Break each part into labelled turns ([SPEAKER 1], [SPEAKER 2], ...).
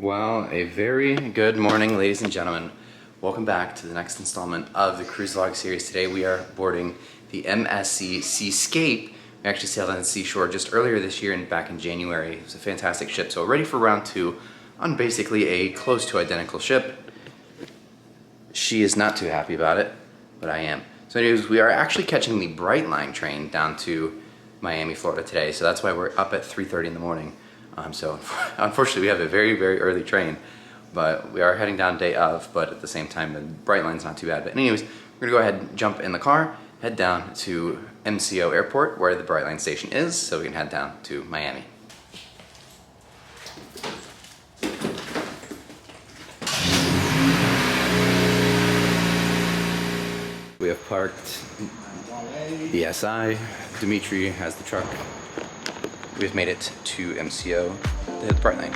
[SPEAKER 1] Well, a very good morning, ladies and gentlemen. Welcome back to the next installment of the Cruise Vlog series. Today we are boarding the MSC Seascape. We actually sailed on the seashore just earlier this year and back in January. It was a fantastic ship, so we're ready for round two on basically a close to identical ship. She is not too happy about it, but I am. So anyways, we are actually catching the Brightline train down to Miami, Florida today, so that's why we're up at 3:30 in the morning. So unfortunately we have a very, very early train, but we are heading down day of, but at the same time the Brightline's not too bad. But anyways, we're gonna go ahead and jump in the car, head down to MCO Airport where the Brightline station is, so we can head down to Miami. We have parked the SI, Dimitri has the truck. We've made it to MCO, the Brightline.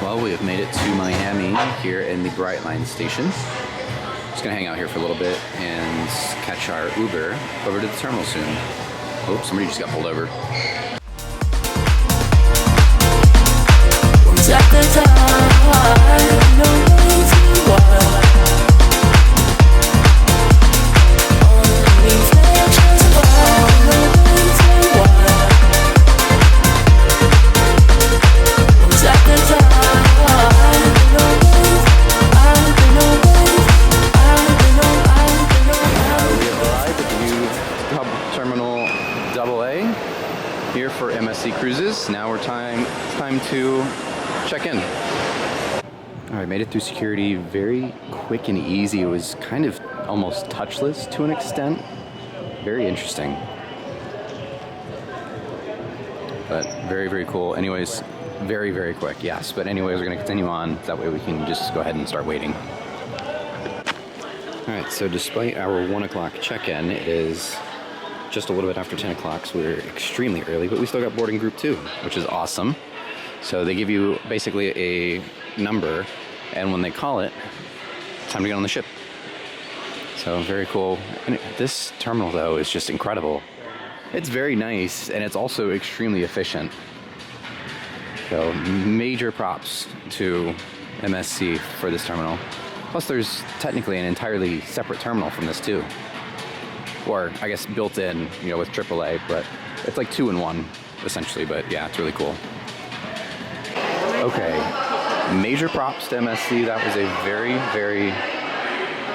[SPEAKER 1] Well, we have made it to Miami here in the Brightline station. Just gonna hang out here for a little bit and catch our Uber over to the terminal soon. Oops, somebody just got pulled over. Here for MSC Cruises. Now we're time to check in. All right, made it through security very quick and easy. It was kind of almost touchless to an extent. Very interesting. But very, very cool. Anyways, very, very quick, yes. But anyways, we're gonna continue on. That way we can just go ahead and start waiting. All right, so despite our 1 o'clock check-in, it is just a little bit after 10 o'clock, so we're extremely early, but we still got boarding group 2, which is awesome. So they give you basically a number, and when they call it, time to get on the ship. So very cool. And this terminal, though, is just incredible. It's very nice, and it's also extremely efficient. So major props to MSC for this terminal. Plus, there's technically an entirely separate terminal from this, too. Or I guess built in, you know, with AAA, but it's like 2 in 1 essentially, but yeah, it's really cool. Okay, major props to MSC. That was a very, very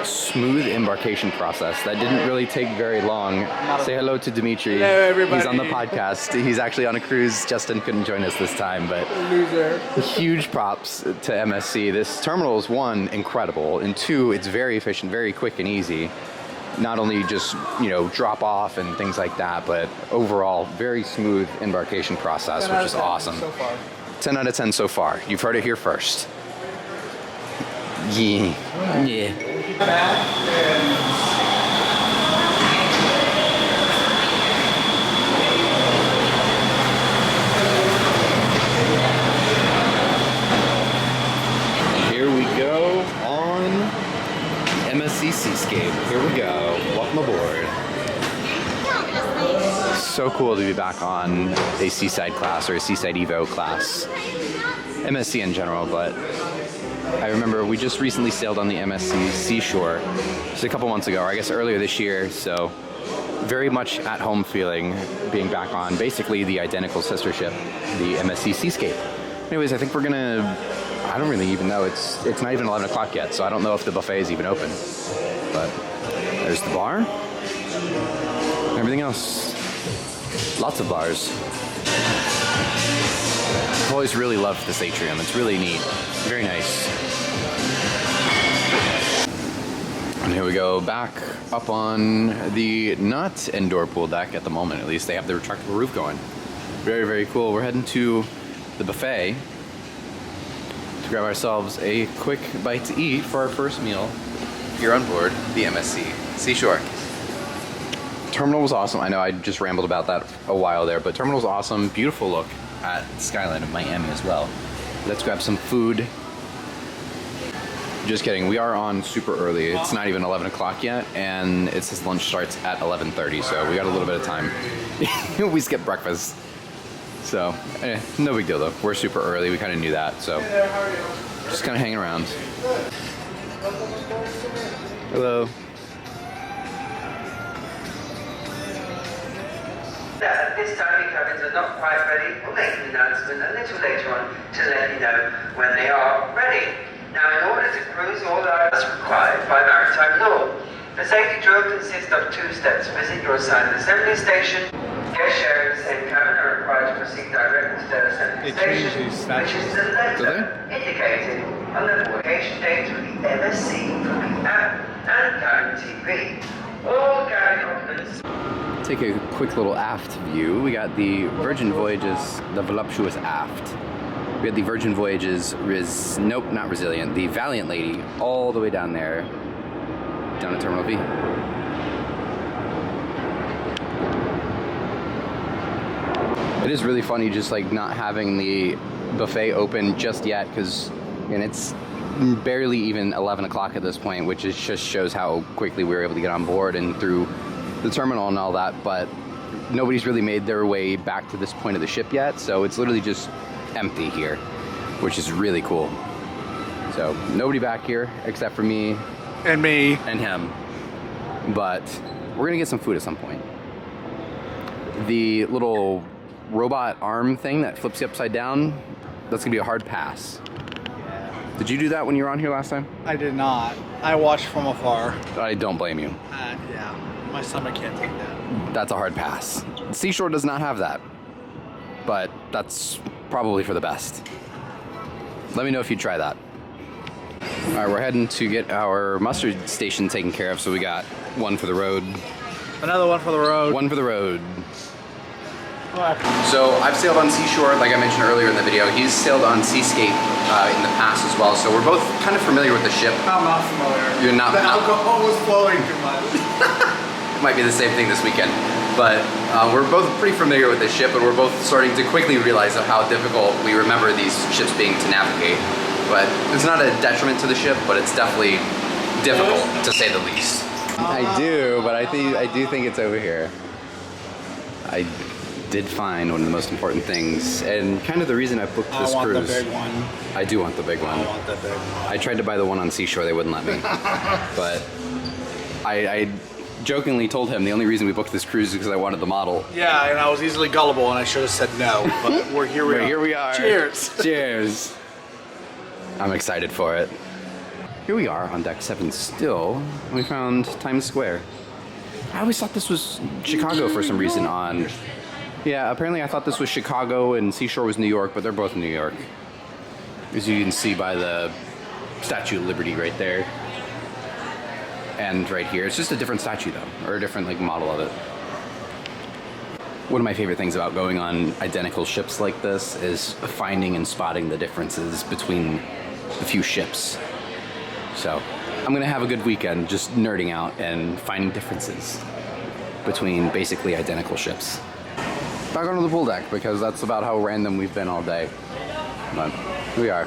[SPEAKER 1] smooth embarkation process. That didn't really take very long. Say hello to Dimitri.
[SPEAKER 2] Hello, everybody.
[SPEAKER 1] He's on the podcast. He's actually on a cruise. Justin couldn't join us this time, but
[SPEAKER 2] Loser.
[SPEAKER 1] Huge props to MSC. This terminal is 1, incredible, and 2, it's very efficient, very quick and easy. Not only just, you know, drop off and things like that, but overall, very smooth embarkation process, which is awesome.
[SPEAKER 2] So far.
[SPEAKER 1] 10 out of 10 so far. You've heard it here first. Yeah. Yeah. Here we go on MSC Seascape. Here we go. Welcome aboard. So cool to be back on a Seaside class or a Seaside Evo class. MSC in general, but I remember we just recently sailed on the MSC Seashore just a couple months ago, or I guess earlier this year, so very much at home feeling being back on basically the identical sister ship, the MSC Seascape. Anyways, I think we're gonna, I don't really even know, it's not even 11 o'clock yet, so I don't know if the buffet is even open. But there's the bar, everything else. Lots of bars. I've always really loved this atrium. It's really neat. Very nice. And here we go, back up on the not indoor pool deck at the moment. At least they have the retractable roof going. Very, very cool. We're heading to the buffet to grab ourselves a quick bite to eat for our first meal here on board the MSC Seashore. Terminal was awesome. I know I just rambled about that a while there, but terminal was awesome. Beautiful look at the skyline of Miami as well. Let's grab some food. Just kidding, we are on super early. It's not even 11 o'clock yet, and it says lunch starts at 11:30, so we got a little bit of time. We skipped breakfast. So, no big deal though. We're super early, we kind of knew that, so just kind of hanging around. Hello.
[SPEAKER 2] At this time, your cabins are not quite ready. We'll make an announcement a little later on to let you know when they are ready. Now, in order to cruise, all that's required by maritime law. The safety drill consists of 2 steps. Visit your assigned assembly station. Guests sharing the same cabin are required to proceed directly to their assembly station, which is the letter indicated on the location date of the MSC from the app and cabin TV. All cabin occupants.
[SPEAKER 1] Take a quick little aft view. We got the Virgin Voyages, the voluptuous aft. We had the Virgin Voyages, nope, not Resilient, the Valiant Lady, all the way down there, down at Terminal B. It is really funny just like not having the buffet open just yet, because it's barely even 11 o'clock at this point, which is just shows how quickly we were able to get on board and through the terminal and all that, but nobody's really made their way back to this point of the ship yet, so it's literally just empty here, which is really cool. So nobody back here except for me
[SPEAKER 3] and me
[SPEAKER 1] and him, but we're gonna get some food at some point. The little robot arm thing that flips you upside down, that's gonna be a hard pass. Did you do that when you were on here last time?
[SPEAKER 3] I did not. I watched from afar.
[SPEAKER 1] I don't blame you.
[SPEAKER 3] Yeah, my stomach can't take that.
[SPEAKER 1] That's a hard pass. Seashore does not have that, but that's probably for the best. Let me know if you try that. All right, we're heading to get our mustard station taken care of, so we got one for the road.
[SPEAKER 3] Another one for the road.
[SPEAKER 1] One for the road. So I've sailed on Seashore, like I mentioned earlier in the video. He's sailed on Seascape in the past as well, so we're both kind of familiar with the ship.
[SPEAKER 3] I'm not familiar.
[SPEAKER 1] You're not?
[SPEAKER 3] The alcohol was flowing too much.
[SPEAKER 1] It might be the same thing this weekend. But we're both pretty familiar with this ship, and we're both starting to quickly realize of how difficult we remember these ships being to navigate. But it's not a detriment to the ship, but it's definitely difficult, to say the least. I do, but I do think it's over here. I did find one of the most important things, and kind of the reason I booked this cruise.
[SPEAKER 3] I want the big one.
[SPEAKER 1] I do want the big one.
[SPEAKER 3] I want the big one.
[SPEAKER 1] I tried to buy the one on Seashore, they wouldn't let me. But I jokingly told him the only reason we booked this cruise is because I wanted the model.
[SPEAKER 3] Yeah, and I was easily gullible, and I should have said no, but here we are. Cheers.
[SPEAKER 1] Cheers. I'm excited for it. Here we are on deck 7 still. We found Times Square. I always thought this was Chicago for some reason on... Yeah, apparently I thought this was Chicago and Seashore was New York, but they're both New York. As you can see by the Statue of Liberty right there. And right here. It's just a different statue though, or a different like model of it. One of my favorite things about going on identical ships like this is finding and spotting the differences between the few ships. So I'm gonna have a good weekend just nerding out and finding differences between basically identical ships. Back onto the pool deck because that's about how random we've been all day. But here we are.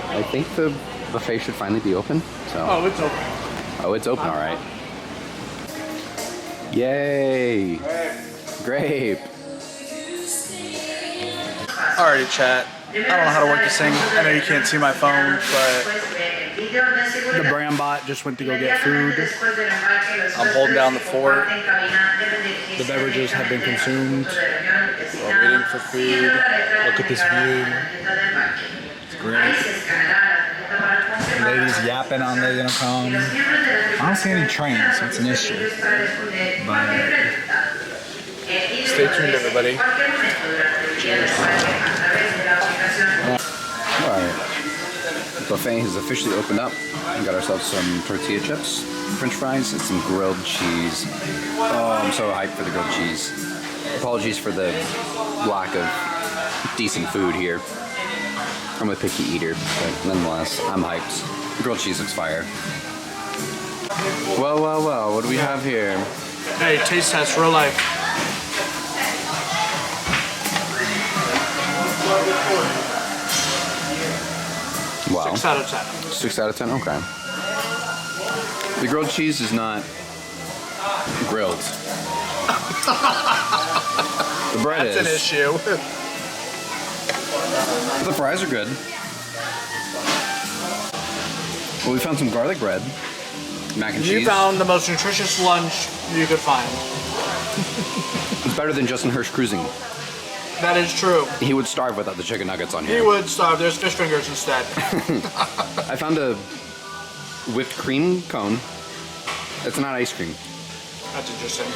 [SPEAKER 1] I think the buffet should finally be open. So.
[SPEAKER 3] Oh, it's open.
[SPEAKER 1] Oh, it's open, all right. Yay! Grape.
[SPEAKER 3] Alrighty, chat. I don't know how to work this thing. I know you can't see my phone, but the brand bot just went to go get food. I'm holding down the fort. The beverages have been consumed. We're waiting for food. Look at this view. It's great. Ladies yapping on the intercom. I don't see any trains, so it's an issue. But stay tuned, everybody. Cheers.
[SPEAKER 1] Alright. The buffet has officially opened up. We got ourselves some tortilla chips, french fries, and some grilled cheese. Oh, I'm so hyped for the grilled cheese. Apologies for the lack of decent food here. I'm a picky eater, but nonetheless, I'm hyped. Grilled cheese looks fire. Well, well, well, what do we have here?
[SPEAKER 3] Hey, taste test, real life.
[SPEAKER 1] Wow.
[SPEAKER 3] 6 out of 10.
[SPEAKER 1] 6 out of 10, okay. The grilled cheese is not grilled. The bread
[SPEAKER 3] That's an
[SPEAKER 1] is.
[SPEAKER 3] issue.
[SPEAKER 1] The fries are good. Well, we found some garlic bread. Mac and
[SPEAKER 3] You
[SPEAKER 1] cheese.
[SPEAKER 3] found the most nutritious lunch you could find.
[SPEAKER 1] It's better than Justin Hirsch cruising.
[SPEAKER 3] That is true.
[SPEAKER 1] He would starve without the chicken nuggets on here.
[SPEAKER 3] He would starve. There's fish fingers instead.
[SPEAKER 1] I found a whipped cream cone. It's not ice cream.
[SPEAKER 3] That's interesting.